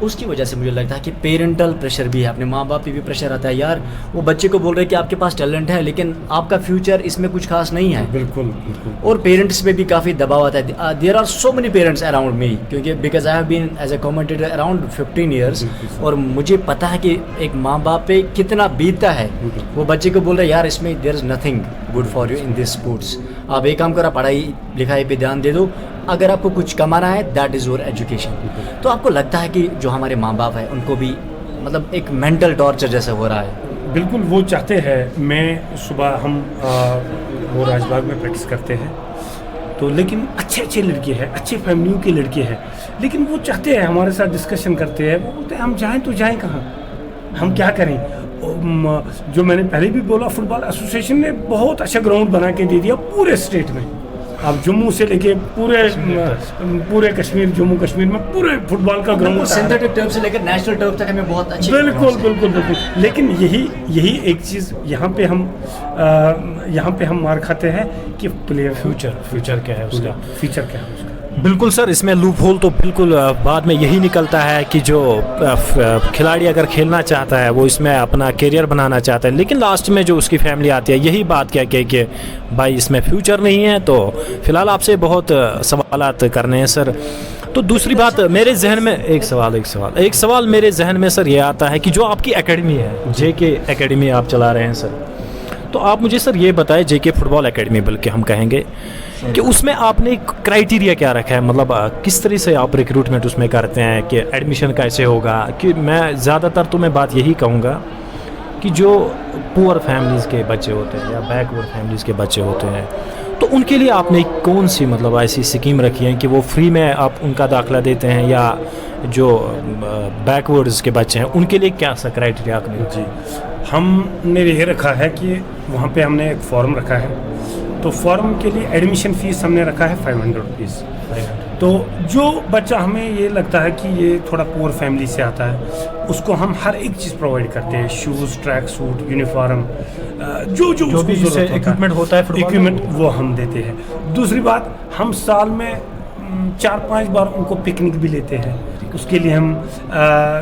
उसकी वजह से मुझे लगता है कि पेरेंटल प्रेशर भी है, अपने माँ बाप पे भी प्रेशर आता है। यार वो बच्चे को बोल रहे हैं कि आपके पास टैलेंट है लेकिन आपका फ्यूचर इसमें कुछ खास नहीं है। बिल्कुल बिल्कुल। और पेरेंट्स पे भी काफ़ी दबाव आता है। There are so many parents around me, क्योंकि because I have been as a commentator around 15 years, और मुझे पता है कि एक माँ बाप पे कितना बीतता है। वो बच्चे को बोल रहे हैं यार इसमें there is nothing good for you in this sports, आप एक काम करो, पढ़ाई लिखाई पे ध्यान दे दो, अगर आपको कुछ कमाना है दैट इज़ योर एजुकेशन। तो आपको लगता है कि जो हमारे माँ बाप हैं उनको भी मतलब एक मेंटल टॉर्चर जैसा हो रहा है? बिल्कुल, वो चाहते हैं। मैं सुबह हम वो राजबाग में प्रैक्टिस करते हैं, तो लेकिन अच्छे अच्छे लड़के हैं, अच्छे फैमिलियों के लड़के हैं, लेकिन वो चाहते हैं, हमारे साथ डिस्कशन करते हैं, वो बोलते हैं हम जाएं तो जाएं कहाँ, हम क्या करें। जो मैंने पहले भी बोला, फुटबॉल एसोसिएशन ने बहुत अच्छा ग्राउंड बना के दे दिया पूरे स्टेट में। आप जम्मू से लेके पूरे कश्मीर, जम्मू कश्मीर में पूरे फुटबॉल का ग्राउंड, सिंथेटिक टर्फ से लेकर नेशनल टर्फ तक हमें बहुत अच्छी। बिल्कुल बिल्कुल बिल्कुल। लेकिन यही एक चीज़ यहाँ पे हम मार खाते हैं कि प्लेयर फ्यूचर क्या है उसका, फ्यूचर क्या है उसका। बिल्कुल सर, इसमें लूप होल तो बिल्कुल बाद में यही निकलता है कि जो खिलाड़ी अगर खेलना चाहता है वो इसमें अपना करियर बनाना चाहता है, लेकिन लास्ट में जो उसकी फैमिली आती है यही बात कह के कि भाई इसमें फ्यूचर नहीं है। तो फिलहाल आपसे बहुत सवालात करने हैं सर। तो दूसरी बात मेरे जहन में एक सवाल मेरे जहन में सर ये आता है कि जो आपकी एकेडमी है, जेके एकेडमी आप चला रहे हैं सर, तो आप मुझे सर ये बताएं, जेके फुटबॉल एकेडमी बल्कि हम कहेंगे, कि उसमें आपने क्राइटेरिया क्या रखा है, मतलब किस तरह से आप रिक्रूटमेंट उसमें करते हैं, कि एडमिशन कैसे होगा। कि मैं ज़्यादातर तो मैं बात यही कहूँगा कि जो पुअर फैमिलीज़ के बच्चे होते हैं या बैकवर्ड फैमिलीज़ के बच्चे होते हैं, तो उनके लिए आपने कौन सी मतलब ऐसी स्कीम रखी है कि वो फ्री में आप उनका दाखिला देते हैं, या जो बैकवर्ड्स के बच्चे हैं उनके लिए क्या सा क्राइटेरिया आपने? जी, हमने ये रखा है कि वहाँ पे हमने एक फॉर्म रखा है, तो फॉर्म के लिए एडमिशन फ़ीस हमने रखा है 500 रुपीज़। तो जो बच्चा हमें ये लगता है कि ये थोड़ा पुअर फैमिली से आता है, उसको हम हर एक चीज़ प्रोवाइड करते हैं, शूज़, ट्रैक सूट, यूनिफॉर्म, जो उसको इक्विपमेंट होता है, इक्विपमेंट वो हम देते हैं। दूसरी बात, हम साल में 4-5 बार उनको पिकनिक भी लेते हैं, उसके लिए हम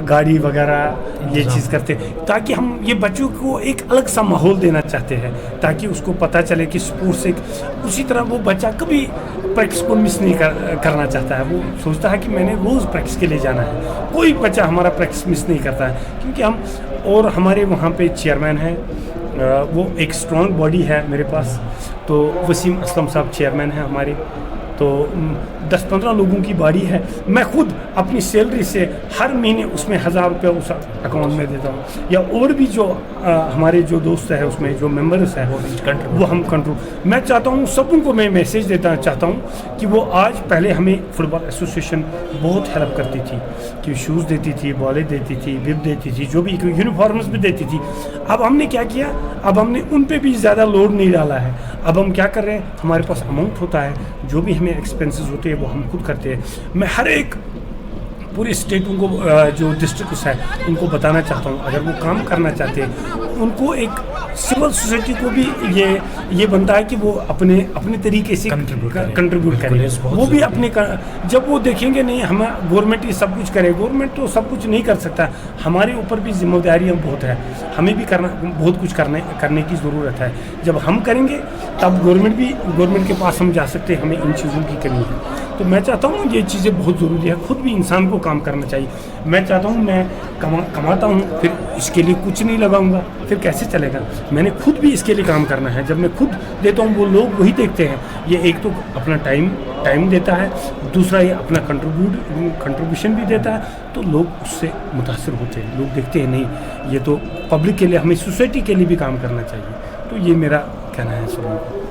गाड़ी वगैरह ये चीज़ करते हैं, ताकि हम ये बच्चों को एक अलग सा माहौल देना चाहते हैं, ताकि उसको पता चले कि स्पोर्ट्स एक, उसी तरह वो बच्चा कभी प्रैक्टिस को मिस नहीं करना चाहता है। वो सोचता है कि मैंने रोज़ प्रैक्टिस के लिए जाना है। कोई बच्चा हमारा प्रैक्टिस मिस नहीं करता है, क्योंकि हम, और हमारे वहाँ पे चेयरमैन हैं, वो एक स्ट्रॉन्ग बॉडी है मेरे पास, तो वसीम असलम साहब चेयरमैन हैं हमारे। तो 10-15 लोगों की बॉडी है। मैं खुद अपनी सैलरी से हर महीने उसमें 1000 रुपये उस अकाउंट में देता हूँ, या और भी जो हमारे जो दोस्त हैं उसमें जो मेंबर्स हैं वो हम कंट्रोल। मैं चाहता हूँ सबों को मैं मैसेज देता चाहता हूँ कि वो आज, पहले हमें फुटबॉल एसोसिएशन बहुत हेल्प करती थी कि शूज़ देती थी, बॉलें देती थी, विप देती थी, जो भी यूनिफॉर्म्स भी देती थी। अब हमने क्या किया, अब हमने उन पे भी ज़्यादा लोड नहीं डाला है। अब हम क्या कर रहे हैं, हमारे पास अमाउंट होता है, जो भी हमें एक्सपेंसेस होते हैं वो हम खुद करते हैं। मैं हर एक पूरे स्टेटों को, जो डिस्ट्रिक्ट्स है उनको बताना चाहता हूँ, अगर वो काम करना चाहते हैं उनको एक सिविल सोसाइटी को भी ये बनता है कि वो अपने तरीके से कंट्रीब्यूट करें। वो भी अपने जब वो देखेंगे नहीं हम गवर्नमेंट ये सब कुछ करे, गवर्नमेंट तो सब कुछ नहीं कर सकता, हमारे ऊपर भी जिम्मेदारियाँ बहुत है, हमें भी बहुत कुछ करने की ज़रूरत है। जब हम करेंगे तब गवर्नमेंट के पास हम जा सकते हैं, हमें इन चीज़ों की कमी है। तो मैं चाहता हूँ ये चीज़ें बहुत ज़रूरी है, खुद भी इंसान को काम करना चाहिए। मैं चाहता हूँ मैं कमाता हूँ, फिर इसके लिए कुछ नहीं लगाऊंगा, फिर कैसे चलेगा। मैंने खुद भी इसके लिए काम करना है। जब मैं खुद देता हूँ वो लोग वही देखते हैं, ये एक तो अपना टाइम देता है, दूसरा ये अपना कंट्रीब्यूशन भी देता है, तो लोग उससे मुतासर होते हैं, लोग देखते हैं नहीं ये तो पब्लिक के लिए, हमें सोसाइटी के लिए भी काम करना चाहिए। तो ये मेरा कहना है सबों को।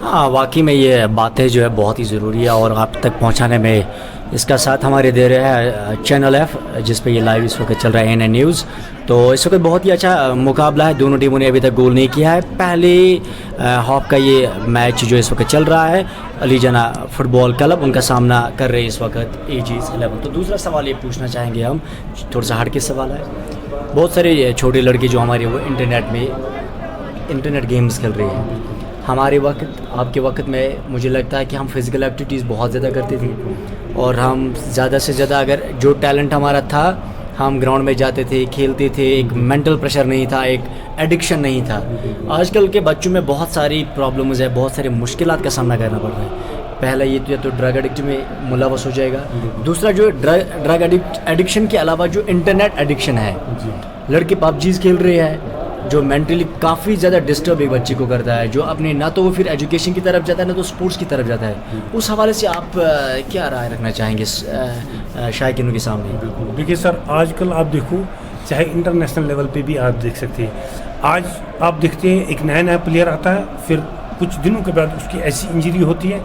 हाँ, वाकई में ये बातें जो है बहुत ही ज़रूरी है, और आप तक पहुंचाने में इसका साथ हमारे दे रहे हैं चैनल F, जिस पे ये लाइव इस वक्त चल रहा है NN न्यूज़। तो इस वक्त बहुत ही अच्छा मुकाबला है, दोनों टीमों ने अभी तक गोल नहीं किया है। पहले हाफ का ये मैच जो इस वक्त चल रहा है, अली जना फुटबॉल क्लब उनका सामना कर रहे हैं इस वक्त AG's 11। तो दूसरा सवाल ये पूछना चाहेंगे हम, थोड़ा सा हट के सवाल है। बहुत सारे छोटे लड़के जो हमारे वो इंटरनेट गेम्स खेल रहे हैं, हमारे वक्त आपके वक्त में मुझे लगता है कि हम फिज़िकल एक्टिविटीज़ बहुत ज़्यादा करते थे और हम ज़्यादा से ज़्यादा अगर जो टैलेंट हमारा था हम ग्राउंड में जाते थे, खेलते थे, एक मेंटल प्रेशर नहीं था, एक एडिक्शन नहीं था। आजकल के बच्चों में बहुत सारी प्रॉब्लम्स है, बहुत सारी मुश्किलात का सामना करना पड़ रहा है। पहला ये तो ड्रग एडिक्ट में मुलवस हो जाएगा, दूसरा जो ड्रग एडिक्शन के अलावा जो इंटरनेट एडिक्शन है, लड़के पबजीज खेल रहे हैं जो मेंटली काफ़ी ज़्यादा डिस्टर्ब एक बच्चे को करता है, जो अपने ना तो वो फिर एजुकेशन की तरफ जाता है ना तो स्पोर्ट्स की तरफ जाता है। उस हवाले से आप क्या राय रखना चाहेंगे शायकीनों के सामने? देखिए सर, आजकल आप देखो चाहे इंटरनेशनल लेवल पे भी आप देख सकते हैं, आज आप देखते हैं एक नया प्लेयर आता है, फिर कुछ दिनों के बाद उसकी ऐसी इंजरी होती है,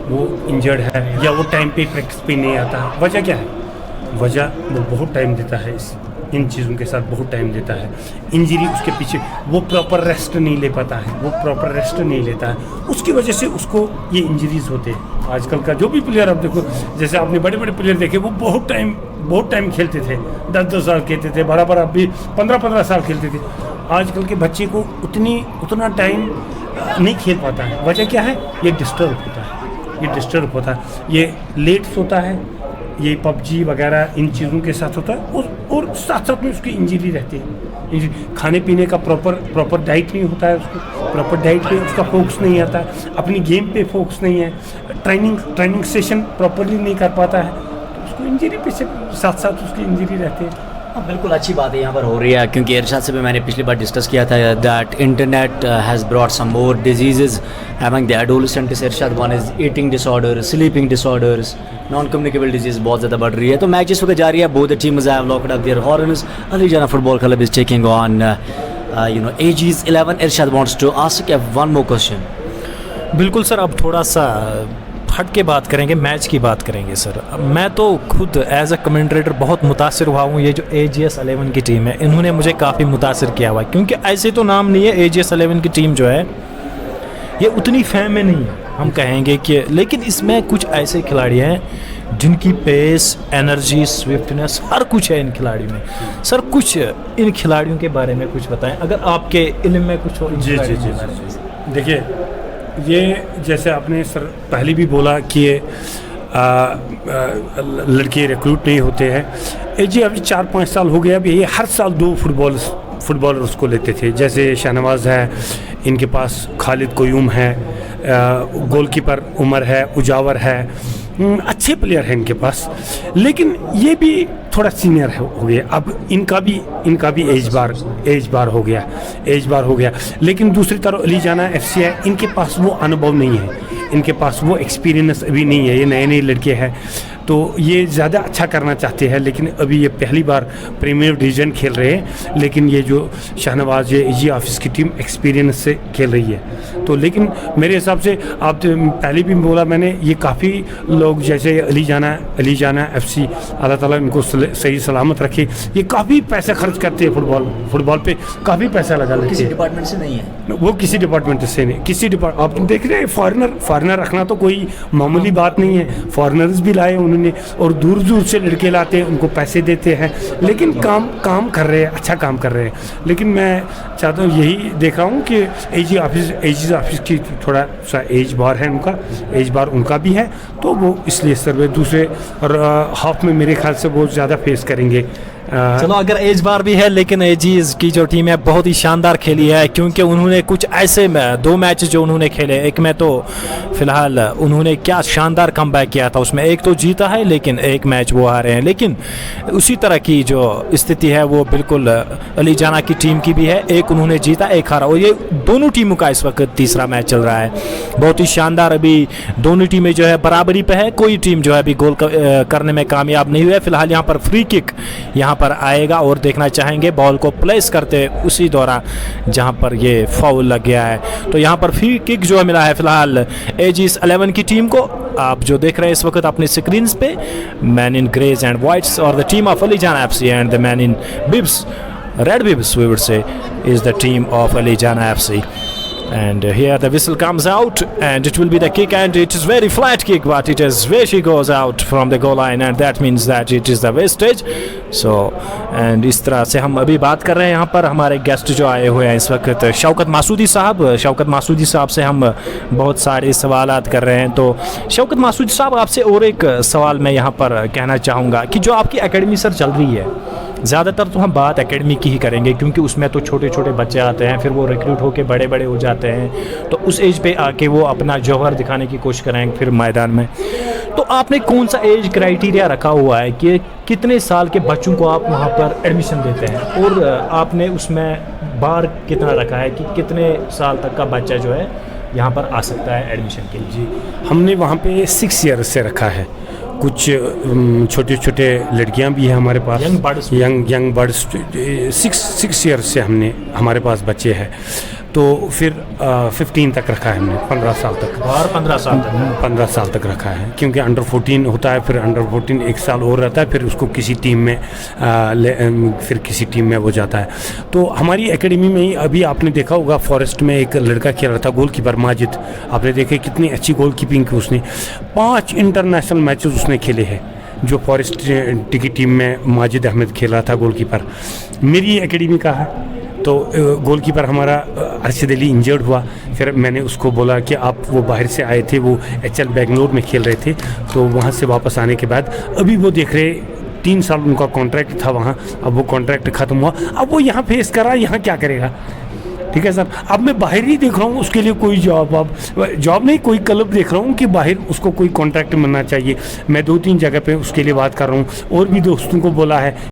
वो इंजर्ड है या वो टाइम पे प्रैक्टिस पे नहीं आता है। वजह क्या है? वजह वो बहुत टाइम देता है इन चीज़ों के साथ, बहुत टाइम देता है। इंजरी उसके पीछे वो प्रॉपर रेस्ट नहीं ले पाता है, वो प्रॉपर रेस्ट नहीं लेता है, उसकी वजह से उसको ये इंजरीज होते हैं। आजकल का जो भी प्लेयर आप देखो, जैसे आपने बड़े बड़े प्लेयर देखे, वो बहुत टाइम खेलते थे, 10-10 साल खेलते थे, बराबर आप भी 15-15 साल खेलते थे। आजकल के बच्चे को उतना टाइम नहीं खेल पाता है। वजह क्या है? ये डिस्टर्ब होता है, ये लेट सोता है, ये पबजी वगैरह इन चीज़ों के साथ होता है, और साथ साथ में उसकी इंजरी रहती है। खाने पीने का प्रॉपर डाइट नहीं होता है, उसको प्रॉपर डाइट पे उसका फोकस नहीं आता है, अपनी गेम पे फोकस नहीं है, ट्रेनिंग सेशन प्रॉपरली नहीं कर पाता है, तो उसको इंजरी पे से साथ साथ उसकी इंजरी रहती है। बिल्कुल अच्छी बात है यहाँ पर हो रही है, क्योंकि इरशाद से भी मैंने पिछली बार डिस्कस किया था that internet has brought some more disease among the adolescents. Irshad, one is eating disorder, sleeping disorders, non communicable disease बहुत ज़्यादा बढ़ रही है। तो मैच इस वक्त जारी है, both the teams have locked up their horns. Ali Jana football club is taking on AG's 11। Irshad wants to ask one more question. बिल्कुल सर, अब थोड़ा सा हट के बात करेंगे, मैच की बात करेंगे सर। मैं तो खुद एज अ कमेंटेटर बहुत मुतासिर हुआ हूँ। ये जो AGS 11 की टीम है, इन्होंने मुझे काफ़ी मुतासिर किया हुआ है, क्योंकि ऐसे तो नाम नहीं है AGS 11 की टीम जो है ये उतनी फैम में नहीं है हम कहेंगे कि, लेकिन इसमें कुछ ऐसे खिलाड़ी हैं जिनकी पेस, एनर्जी, स्विफ्टनेस हर कुछ है इन खिलाड़ियों में। सर कुछ इन खिलाड़ियों के बारे में कुछ बताएं, अगर आपके इल्म में कुछ हो। जी। देखिए, ये जैसे आपने सर पहले भी बोला कि लड़के रिक्रूट नहीं होते हैं। AG अभी 4-5 साल हो गया, अभी ये हर साल 2 फुटबॉलर उसको लेते थे। जैसे शाहनवाज है, इनके पास खालिद कोयूम है, गोलकीपर उमर है, उजावर है, अच्छे प्लेयर हैं इनके पास, लेकिन ये भी थोड़ा सीनियर हो गए। अब इनका भी एज बार हो गया। लेकिन दूसरी तरफ अली जाना FC है, इनके पास वो अनुभव नहीं है, इनके पास वो एक्सपीरियंस अभी नहीं है। ये नए लड़के हैं, तो ये ज़्यादा अच्छा करना चाहते हैं, लेकिन अभी ये पहली बार प्रीमियर डिवीज़न खेल रहे हैं। लेकिन ये जो शाहनवाज, ये AG ऑफिस की टीम एक्सपीरियंस से खेल रही है। तो लेकिन मेरे हिसाब से आप पहले भी बोला मैंने, ये काफ़ी लोग जैसे अली जाना FC, अल्लाह ताला इनको सही सलामत रखे, ये काफ़ी पैसा खर्च करते हैं फुटबॉल पे, काफ़ी पैसा लगा लेते हैं। किसी डिपार्टमेंट से नहीं है वो, किसी डिपार्टमेंट से नहीं, आप देख रहे हैं, फॉरेनर रखना तो कोई मामूली बात नहीं है। फॉरेनर्स भी लाए उन्होंने, और दूर से लड़के लाते हैं, उनको पैसे देते हैं, लेकिन काम कर रहे हैं, अच्छा काम कर रहे हैं। लेकिन मैं चाहता हूँ, यही देख रहा हूँ कि AG ऑफिस की थोड़ा सा एज बार उनका भी है, तो वो इसलिए सर दूसरे हाफ में मेरे ख्याल से वो ज़्यादा फेस करेंगे। चलो, अगर एज बार भी है, लेकिन AG's की जो टीम है बहुत ही शानदार खेली है, क्योंकि उन्होंने कुछ ऐसे 2 मैच जो उन्होंने खेले, एक में तो फिलहाल उन्होंने क्या शानदार कमबैक किया था, उसमें एक तो जीता है लेकिन एक मैच वो हारे हैं। लेकिन उसी तरह की जो स्थिति है वो बिल्कुल अली जाना की टीम की भी है, एक उन्होंने जीता, एक हारा, और ये दोनों टीमों का इस वक्त तीसरा मैच चल रहा है। बहुत ही शानदार, अभी दोनों टीमें जो है बराबरी पे है, कोई टीम जो है अभी गोल करने में कामयाब नहीं हुई है। फिलहाल यहाँ पर फ्री किक यहाँ पर आएगा और देखना चाहेंगे बॉल को प्लेस करते उसी दौरान जहां पर ये फाउल लग गया है। तो यहां पर फ्री किक जो मिला है फिलहाल AG's 11 की टीम को। आप जो देख रहे हैं इस वक्त अपनी स्क्रीन पे, man in greys and whites और the team of Ali Jana FC and the man in bibs, red bibs we would say, is the team of Ali Jana FC। And here the whistle comes out and it will be the kick, and it is very flat kick, but it is where she goes out from the goal line, and that means that it is the wastage. So and इस तरह से हम अभी बात कर रहे हैं यहाँ पर हमारे गेस्ट जो आए हुए हैं इस वक्त शौकत मासूदी साहब से हम बहुत सारे सवालात कर रहे हैं। तो शौकत मासूदी साहब, आपसे और एक सवाल मैं यहाँ पर कहना चाहूँगा कि जो आपकी एकेडमी सर चल रही है, ज़्यादातर तो हम बात एकेडमी की ही करेंगे क्योंकि उसमें तो छोटे छोटे बच्चे आते हैं, फिर वो रिक्रूट होकर बड़े बड़े हो जाते हैं, तो उस एज पे आके वो अपना जौहर दिखाने की कोशिश करेंगे फिर मैदान में। तो आपने कौन सा एज क्राइटेरिया रखा हुआ है कि कितने साल के बच्चों को आप वहाँ पर एडमिशन देते हैं, और आपने उसमें बार कितना रखा है कि कितने साल तक का बच्चा जो है यहाँ पर आ सकता है एडमिशन के लिए? जी, हमने वहाँ पे 6 ईयर से रखा है। कुछ छोटे छोटे लड़कियां भी हैं हमारे पास, यंग बर्ड्स 6 ईयर से हमारे पास बच्चे हैं। तो फिर 15 तक रखा है हमने, 15 साल तक, और 15 साल तक रखा है, क्योंकि अंडर 14 होता है, फिर अंडर 14 1 साल और रहता है, फिर उसको किसी टीम में फिर किसी टीम में वो जाता है। तो हमारी एकेडमी में ही अभी आपने देखा होगा फॉरेस्ट में एक लड़का खेल रहा था, गोलकीपर माजिद, आपने देखे कितनी अच्छी गोल कीपिंग की उसने, 5 इंटरनेशनल मैचेस उसने खेले हैं। जो फॉरेस्ट की टीम में माजिद अहमद खेल रहा था गोलकीपर, मेरी एकेडमी का है। तो गोलकीपर हमारा अरशद अली इंजर्ड हुआ, फिर मैंने उसको बोला कि आप, वो बाहर से आए थे, वो HL बेंगलोर में खेल रहे थे, तो वहाँ से वापस आने के बाद अभी वो देख रहे 3 साल उनका कॉन्ट्रैक्ट था वहाँ, अब वो कॉन्ट्रैक्ट ख़त्म हुआ, अब वो यहाँ फेस कर रहा है, यहाँ क्या करेगा? ठीक है सर, अब मैं बाहर ही देख रहा हूँ उसके लिए कोई जॉब नहीं, कोई क्लब देख रहा हूँ कि बाहर उसको कोई कॉन्ट्रैक्ट मिलना चाहिए। मैं 2-3 जगह पे उसके लिए बात कर रहा हूँ, और भी दोस्तों को बोला है